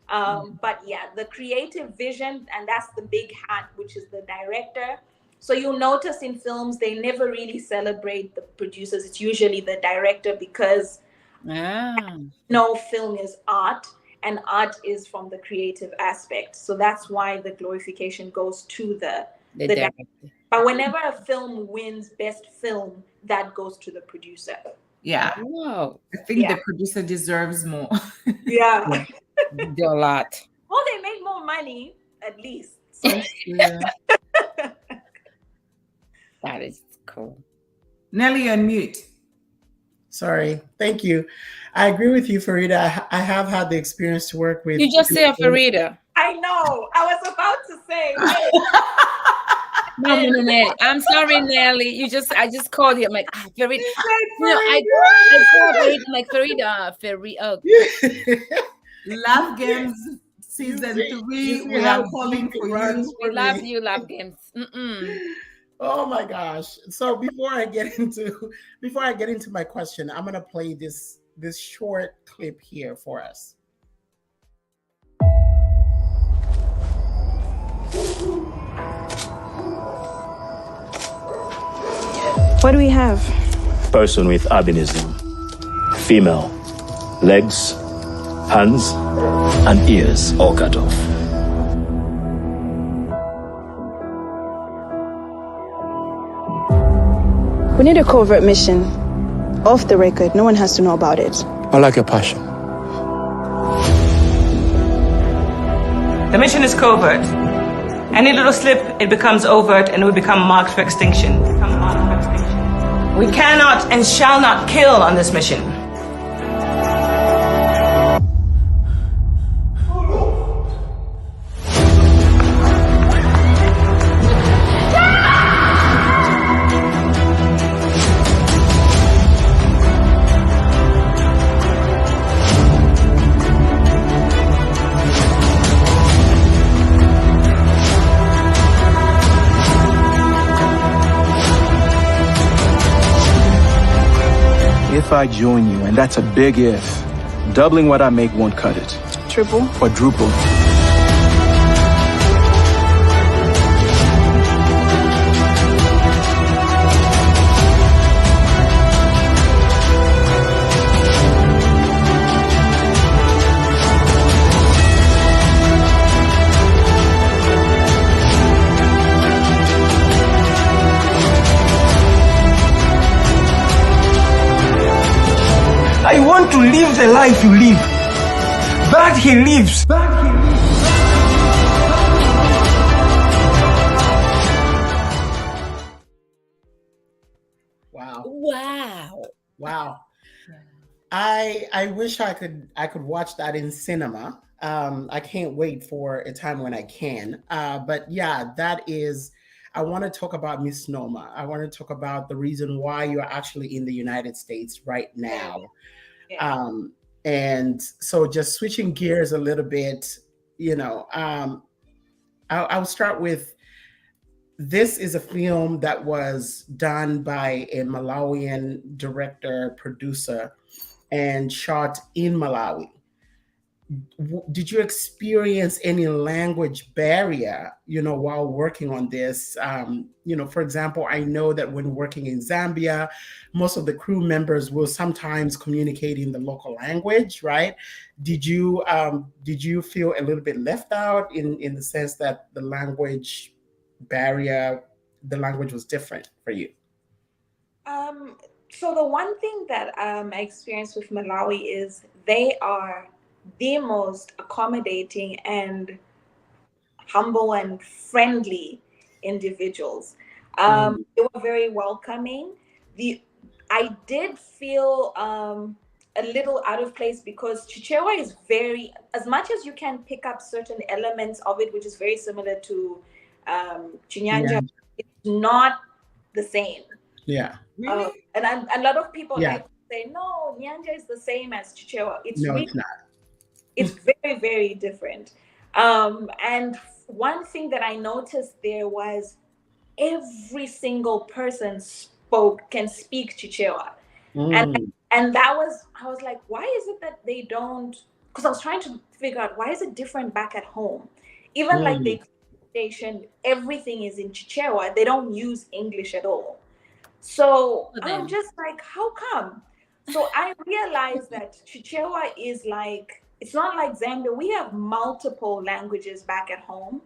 E: But yeah, the creative vision, and that's the big hat, which is the director. So you'll notice in films, they never really celebrate the producers. It's usually the director because no, film is art, and art is from the creative aspect. So that's why the glorification goes to the director. But whenever a film wins best film, that goes to the producer.
A: Yeah.
C: Wow.
A: I think the producer deserves more.
E: Yeah.
C: They do a lot.
E: Well, they make more money, at least. So.
C: That is cool.
A: Nelly, on mute.
B: Sorry. Thank you. I agree with you, Farida. I have had the experience to work with.
C: You just say Farida.
E: I know. I was about to say.
C: No, Nelly. I'm sorry, Nelly. I just called you. I'm like, Farida. No, I called Farida. I'm like, Farida.
A: Love Games season 3. We are calling for you.
C: We love you, Love Games.
B: Oh my gosh. So before I get into my question, I'm gonna play this short clip here for us.
F: What do we have?
G: Person with albinism. Female. Legs, hands, and ears all cut off.
F: We need a covert mission. Off the record, no one has to know about it.
H: I like your passion.
I: The mission is covert. Any little slip, it becomes overt and we become marked for extinction. We cannot and shall not kill on this mission.
H: If I join you, and that's a big if, doubling what I make won't cut it.
F: Triple?
H: Quadruple.
J: I want to live the life you live. But he lives.
B: Wow. I wish I could watch that in cinema. I can't wait for a time when I can. But yeah, that is. I want to talk about Misnomer. I want to talk about the reason why you're actually in the United States right now. Yeah. And so just switching gears a little bit, I'll start with, this is a film that was done by a Malawian director, producer, and shot in Malawi. Did you experience any language barrier, while working on this? For example, I know that when working in Zambia, most of the crew members will sometimes communicate in the local language, right? Did you feel a little bit left out in the sense that the language barrier, the language was different for you?
E: So the one thing that I experienced with Malawi is they are the most accommodating and humble and friendly individuals. They were very welcoming. I did feel a little out of place because Chichewa is very, as much as you can pick up certain elements of it, which is very similar to Chinyanja, it's not the same.
B: Yeah.
E: And a lot of people
B: Yeah.
E: like to say, no, Nyanja is the same as Chichewa.
B: No, it's not.
E: It's very, very different. And one thing that I noticed there was every single person can speak Chichewa. And that was, I was like, why is it that they don't, because I was trying to figure out why is it different back at home? Even like the station, everything is in Chichewa. They don't use English at all. So I'm just like, how come? So I realized that Chichewa is like, it's not like Zambia. We have multiple languages back at home.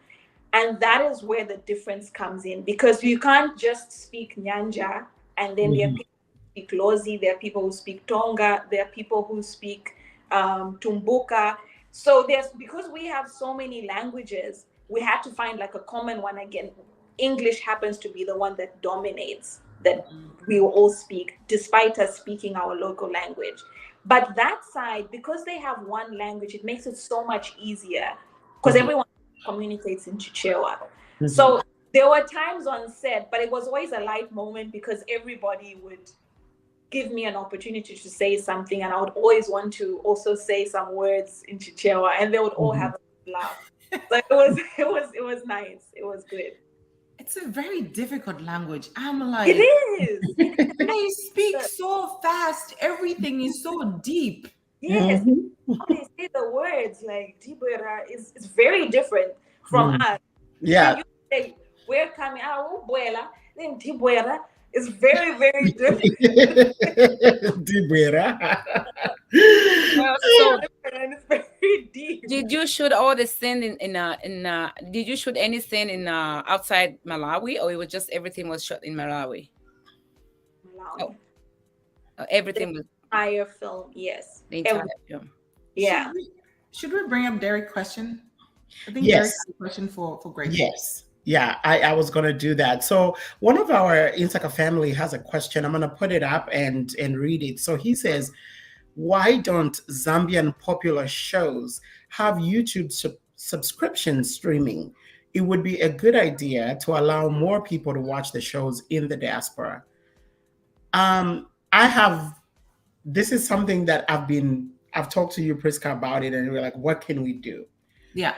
E: And that is where the difference comes in, because you can't just speak Nyanja and then there are people who speak Lozi, there are people who speak Tonga, there are people who speak Tumbuka. So because we have so many languages, we had to find like a common one again. English happens to be the one that dominates, that we all speak, despite us speaking our local language. But that side, because they have one language, it makes it so much easier, because everyone communicates in Chichewa. So there were times on set, but it was always a light moment because everybody would give me an opportunity to say something, and I would always want to also say some words in Chichewa, and they would all have a laugh. So it was nice. It was good.
A: It's a very difficult language. I'm like,
E: it is.
A: They speak so fast. Everything is so deep.
E: Yes. How they say the words like Dibera is very different from us.
B: Yeah.
E: When you say we're coming out, Buela, then Dibera is very, very different.
B: Dibera.
C: So
E: and it's very deep.
C: did you shoot all the scene did you shoot any scene in outside Malawi, or it was just everything was shot in Malawi?
E: Malawi.
C: Everything was
E: entire film, yes.
C: the entire film.
E: Yeah.
A: Should we bring up Derek's question? I think
B: Yes.
A: Derek has a question for Grace.
B: Yes. Yeah, I was going to do that. So one of our Insaka family has a question. I'm going to put it up and read it. So he says, why don't Zambian popular shows have YouTube subscription streaming? It would be a good idea to allow more people to watch the shows in the diaspora. This is something that I've talked to you, Priska, about it, and we're like, what can we do?
A: Yeah.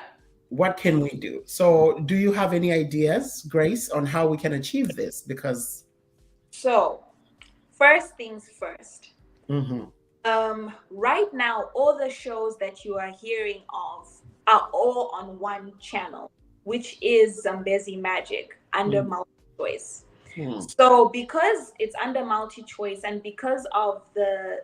B: What can we do? So do you have any ideas, Grace, on how we can achieve this? Because
E: so first things first. Right now, all the shows that you are hearing of are all on one channel, which is Zambezi Magic under multi-choice. So because it's under multi-choice and because of the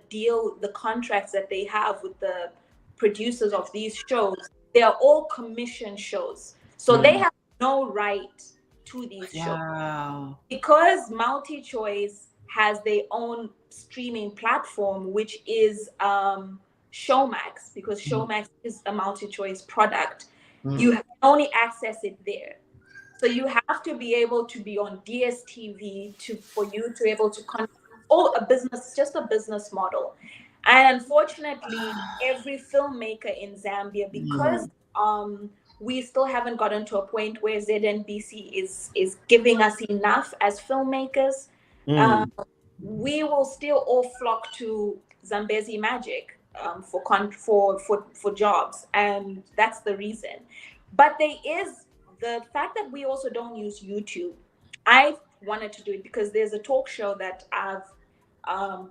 E: deal, the contracts that they have with the producers of these shows, they are all commission shows. So they have no right to these shows. Because multi-choice has their own streaming platform, which is Showmax, because Showmax is a multi-choice product. You can only access it there. So you have to be able to be on DSTV for you to be able to control a business, just a business model. And unfortunately, every filmmaker in Zambia, because we still haven't gotten to a point where ZNBC is giving us enough as filmmakers, we will still all flock to Zambezi Magic for jobs, and that's the reason. But there is the fact that we also don't use YouTube. I wanted to do it because there's a talk show that I've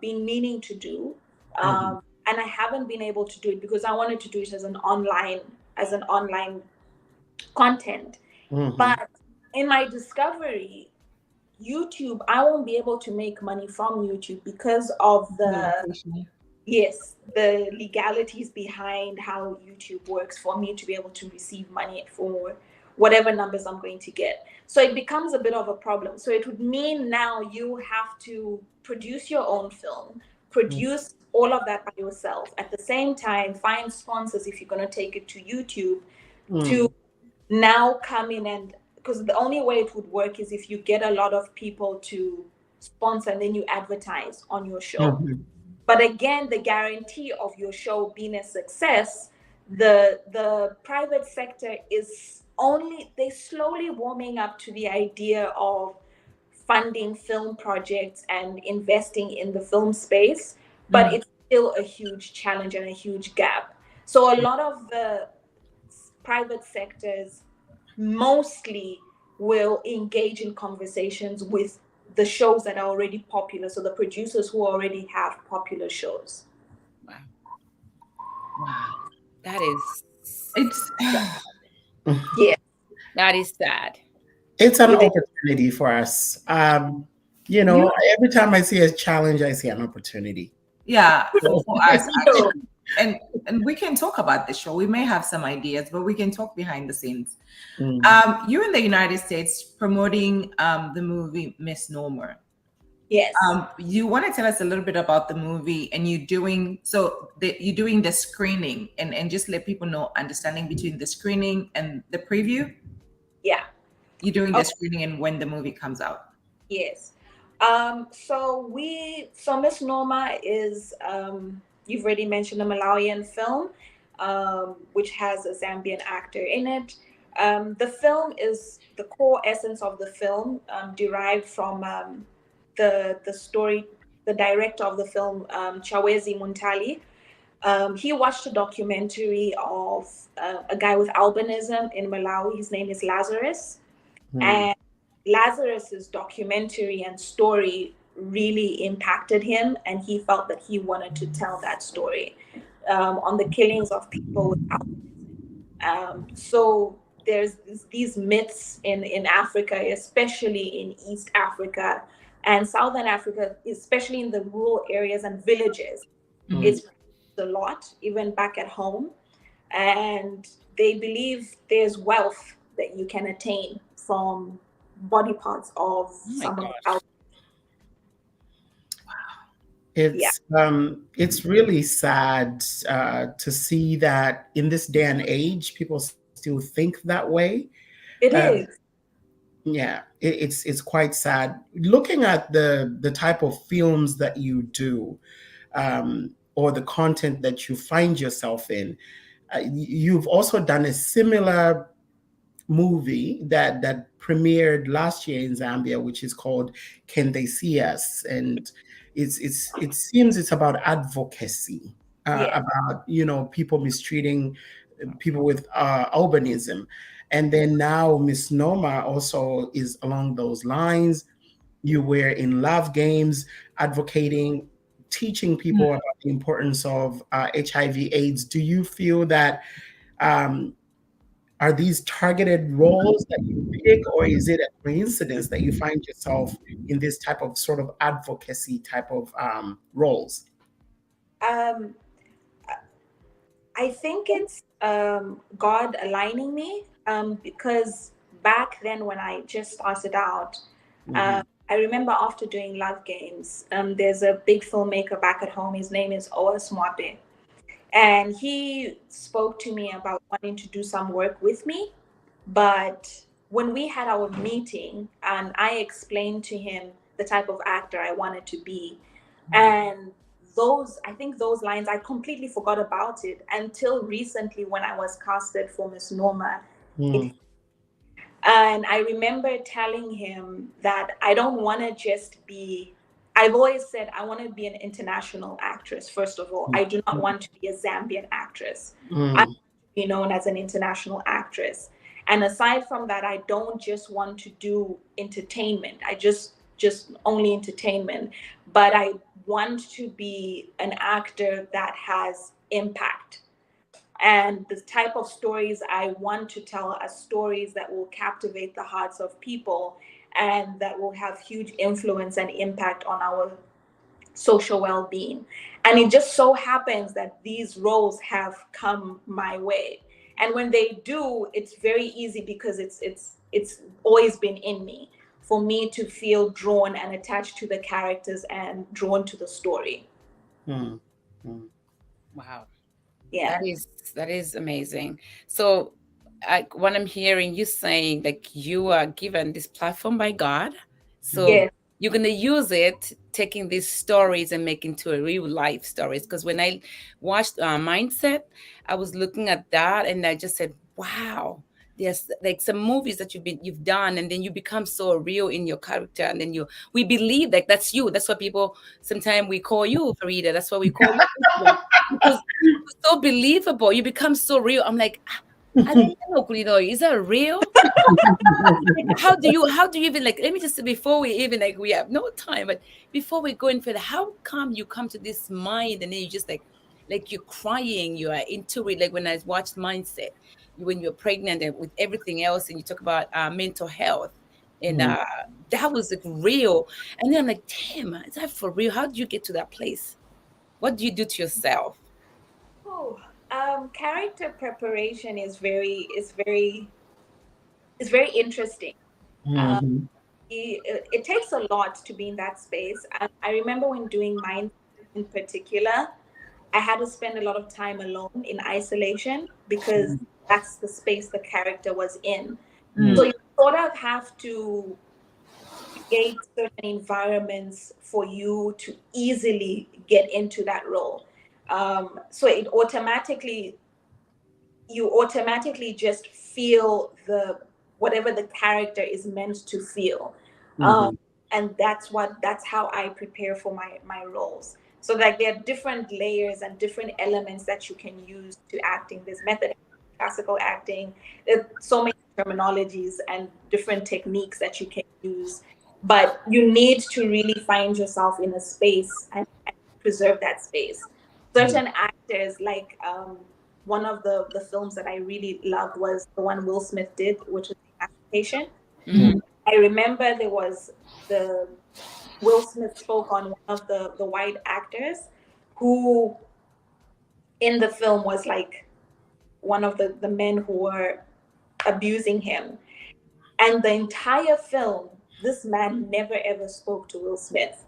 E: been meaning to do, and I haven't been able to do it because I wanted to do it as an online content. But in my discovery, YouTube, I won't be able to make money from YouTube because of the legalities behind how YouTube works for me to be able to receive money for whatever numbers I'm going to get. So it becomes a bit of a problem. So it would mean now you have to produce your own film, produce all of that by yourself. At the same time, find sponsors if you're going to take it to YouTube to now come in, and because the only way it would work is if you get a lot of people to sponsor and then you advertise on your show. But again, the guarantee of your show being a success, the private sector is they're slowly warming up to the idea of funding film projects and investing in the film space, but it's still a huge challenge and a huge gap. So a lot of the private sectors mostly will engage in conversations with the shows that are already popular, so the producers who already have popular shows.
C: Wow. That is
E: yeah.
C: That is sad.
B: It's an opportunity for us. You know, every time I see a challenge, I see an opportunity.
A: Yeah, for us actually. And we can talk about the show. We may have some ideas, but we can talk behind the scenes. You're in the United States promoting the movie Misnomer.
E: Yes.
A: You want to tell us a little bit about the movie, and you're doing the screening, and just let people know understanding between the screening and the preview.
E: Yeah.
A: You're doing the screening and when the movie comes out.
E: Yes. So Misnomer is you've already mentioned a Malawian film, which has a Zambian actor in it. The film is the core essence of the film derived from the story. The director of the film, Chaz Muntali, he watched a documentary of a guy with albinism in Malawi. His name is Lazarus, and Lazarus's documentary and story really impacted him, and he felt that he wanted to tell that story on the killings of people with albinism. So there's these myths in Africa, especially in East Africa and Southern Africa, especially in the rural areas and villages. It's a lot, even back at home. And they believe there's wealth that you can attain from body parts of someone else.
B: It's really sad to see that in this day and age, people still think that way.
E: It is.
B: Yeah, it's quite sad. Looking at the type of films that you do, or the content that you find yourself in, you've also done a similar movie that premiered last year in Zambia, which is called Can They See Us? And it seems it's about advocacy, about people mistreating people with albinism. And then now Misnomer also is along those lines. You were in Love Games advocating, teaching people about the importance of HIV/AIDS. Do you feel that are these targeted roles that you pick, or is it a coincidence that you find yourself in this type of sort of advocacy type of roles?
E: I think it's God aligning me, because back then when I just started out, I remember after doing Love Games, there's a big filmmaker back at home. His name is Oas Mwabe. And he spoke to me about wanting to do some work with me. But when we had our meeting and I explained to him the type of actor I wanted to be, and I think those lines, I completely forgot about it until recently when I was casted for Misnomer. And I remember telling him that I don't want to just be, I've always said I want to be an international actress, first of all. I do not want to be a Zambian actress. I want to be known as an international actress. And aside from that, I don't just want to do entertainment. I just only entertainment. But I want to be an actor that has impact. And the type of stories I want to tell are stories that will captivate the hearts of people and that will have huge influence and impact on our social well-being. And it just so happens that these roles have come my way. And when they do, it's very easy because it's always been in me for me to feel drawn and attached to the characters and drawn to the story.
B: Mm. Mm.
C: Wow.
E: Yeah.
C: That is amazing. So what I'm hearing you saying, like, you are given this platform by God, so
E: Yes.
C: you're gonna use it, taking these stories and making to a real life stories. Because when I watched Mindset, I was looking at that and I just said, wow. There's like some movies that you've done, and then you become so real in your character, and then we believe that that's you. That's why people sometimes we call you Farida. That's why we call you because so believable. You become so real. I'm like, I don't know, Kulido. Is that real? How do you even, like, let me just, before we even, like, we have no time, but before we go in further, how come you come to this mind and then you just like you're crying, you are into it? Like when I watched Mindset, when you're pregnant and with everything else, and you talk about mental health, and that was like real. And then I'm like, damn, is that for real? How do you get to that place? What do you do to yourself?
E: Oh, character preparation is very interesting.
B: Mhm.
E: It takes a lot to be in that space. I remember when doing mine in particular, I had to spend a lot of time alone in isolation because that's the space the character was in.
B: Mm.
E: So you sort of have to create certain environments for you to easily get into that role. So you automatically just feel whatever the character is meant to feel.
B: Mhm.
E: And that's how I prepare for my roles. So like there are different layers and different elements that you can use to acting this method. Classical acting, there's so many terminologies and different techniques that you can use, but you need to really find yourself in a space and preserve that space. Certain actors, like one of the films that I really loved was the one Will Smith did, which was The Emancipation.
C: Mhm.
E: I remember there was the Will Smith spoke on one of the white actors who in the film was like one of the men who were abusing him. And the entire film, this man never ever spoke to Will Smith.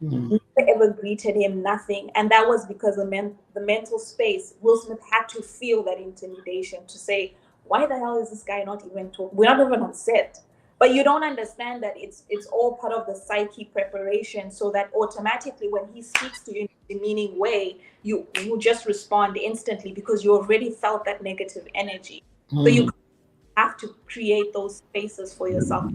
B: Mhm.
E: Never ever greeted him, nothing. And that was because the mental space, Will Smith had to feel that intimidation to say, why the hell is this guy not even talking? We're not even on set. But you don't understand that it's all part of the psyche preparation, so that automatically when he speaks to you in a demeaning way, you just respond instantly because you already felt that negative energy. So you have to create those spaces for yourself.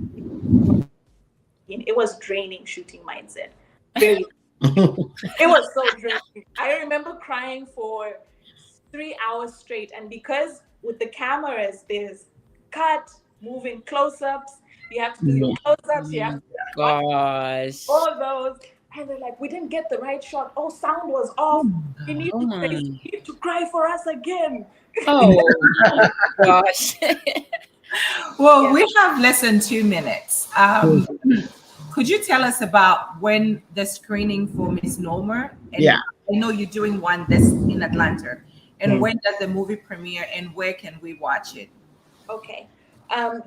E: It was draining shooting Mindset. Very. It was so draining. I remember crying for 3 hours straight. And because with the cameras, there's cut, moving close-ups, you have to do your close-ups, you have to
C: Gosh.
E: all of those. And they're like, we didn't get the right shot. Oh, sound was off. You need to cry for us again.
C: Oh gosh.
A: Well, we have less than 2 minutes. Could you tell us about when the screening for Misnomer? And
B: Yeah.
A: I know you're doing one this in Atlanta. And when does the movie premiere and where can we watch it?
E: Okay.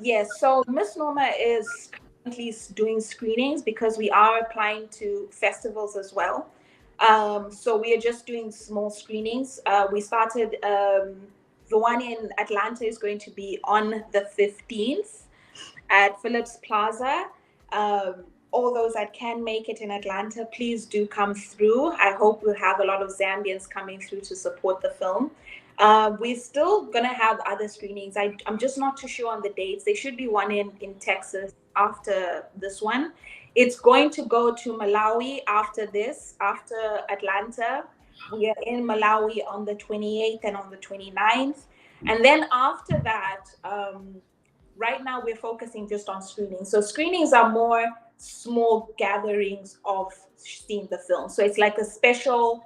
E: Yes. So Misnomer is currently doing screenings because we are applying to festivals as well. So we are just doing small screenings. We started. The one in Atlanta is going to be on the 15th at Phillips Plaza. All those that can make it in Atlanta, please do come through. I hope we'll have a lot of Zambians coming through to support the film. We're still going to have other screenings. I'm just not too sure on the dates. There should be one in Texas after this one. It's going to go to Malawi after this, after Atlanta. We are in Malawi on the 28th and on the 29th. And then after that, right now we're focusing just on screenings. So screenings are more small gatherings of seeing the film. So it's like a special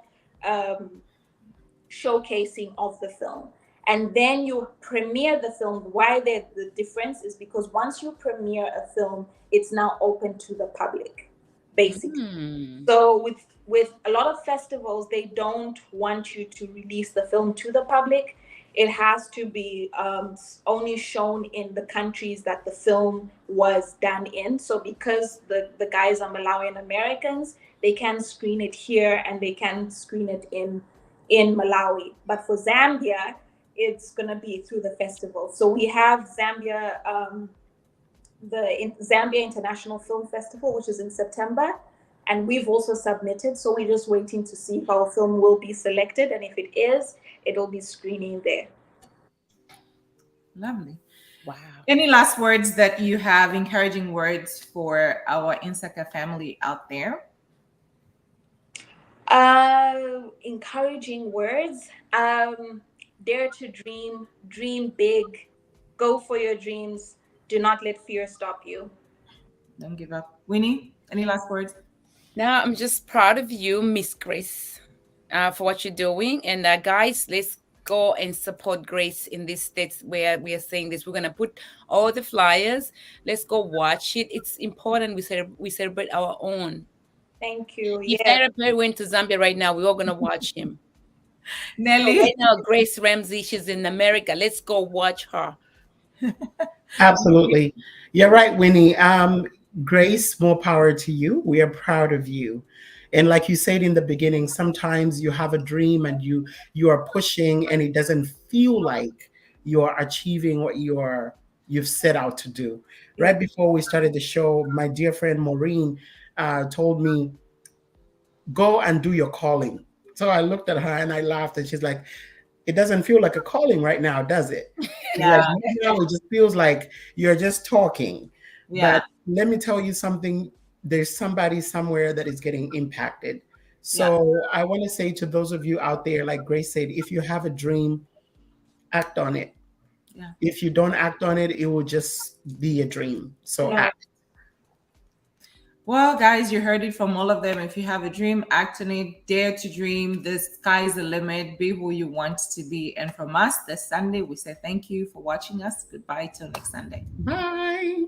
E: showcasing of the film. And then you premiere the film. Why the difference is because once you premiere a film, it's now open to the public, basically. So with a lot of festivals, they don't want you to release the film to the public. It has to be only shown in the countries that the film was done in. So because the guys are Malawian Americans, they can screen it here and they can screen it in Malawi. But for Zambia, it's going to be through the festival. So we have Zambia, Zambia International Film Festival, which is in September. And we've also submitted. So we're just waiting to see if our film will be selected. And if it is, it'll be screening there.
A: Lovely.
C: Wow.
A: Any last words that you have, encouraging words for our Insaka family out there?
E: Encouraging words. Dare to dream big, go for your dreams. Do not let fear stop you.
A: Don't give up. Winnie, any last words?
C: No, I'm just proud of you, Miss Grace, for what you're doing. And guys, let's go and support Grace in these states where we are saying this. We're going to put all the flyers. Let's go watch it. It's important we celebrate our own.
E: Thank you.
C: If Arabella went to Zambia right now, we're all going to watch him.
A: Nelly?
C: So right now, Grace Rumsey, she's in America. Let's go watch her.
B: Absolutely. You're right, Winnie. Grace, more power to you. We are proud of you. And like you said in the beginning, sometimes you have a dream and you are pushing and it doesn't feel like you're achieving what you've set out to do. Right before we started the show, my dear friend Maureen told me, go and do your calling. So I looked at her and I laughed and she's like, it doesn't feel like a calling right now, does it?
A: Yeah.
B: Like, now it just feels like you're just talking.
A: Yeah.
B: But let me tell you something. There's somebody somewhere that is getting impacted. So I want to say to those of you out there, like Grace said, if you have a dream, act on it.
A: Yeah.
B: If you don't act on it, it will just be a dream. So act.
A: Well, guys, you heard it from all of them. If you have a dream, act on it. Dare to dream. The sky's the limit. Be who you want to be. And from us, this Sunday, we say thank you for watching us. Goodbye till next Sunday.
B: Bye.